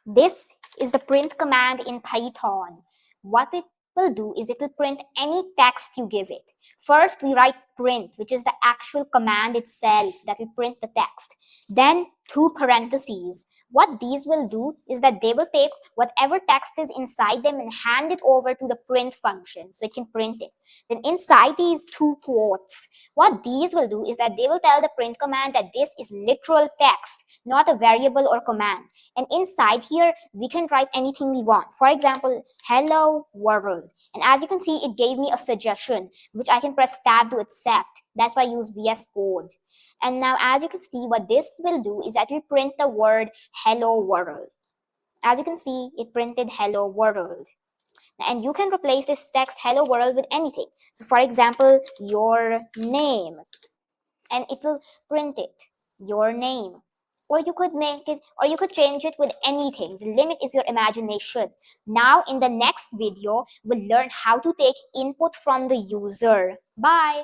This is the print command in Python. What it will do is it will print any text you give it. First, we write print, which is the actual command itself that will print the text. Then, two parentheses. What these will do is that they will take whatever text is inside them and hand it over to the print function so it can print it. Then inside these two quotes, what these will do is that they will tell the print command that this is literal text, not a variable or command. And inside here, we can write anything we want. For example, hello world. And as you can see, it gave me a suggestion, which I can press tab to accept. That's why I use VS Code. And now, as you can see, what this will do is that it will print the word hello world. As you can see, it printed hello world. And you can replace this text hello world with anything. So for example, your name, and it will print it, your name. Or you could make it, or you could change it with anything. The limit is your imagination. Now in the next video, we'll learn how to take input from the user. Bye.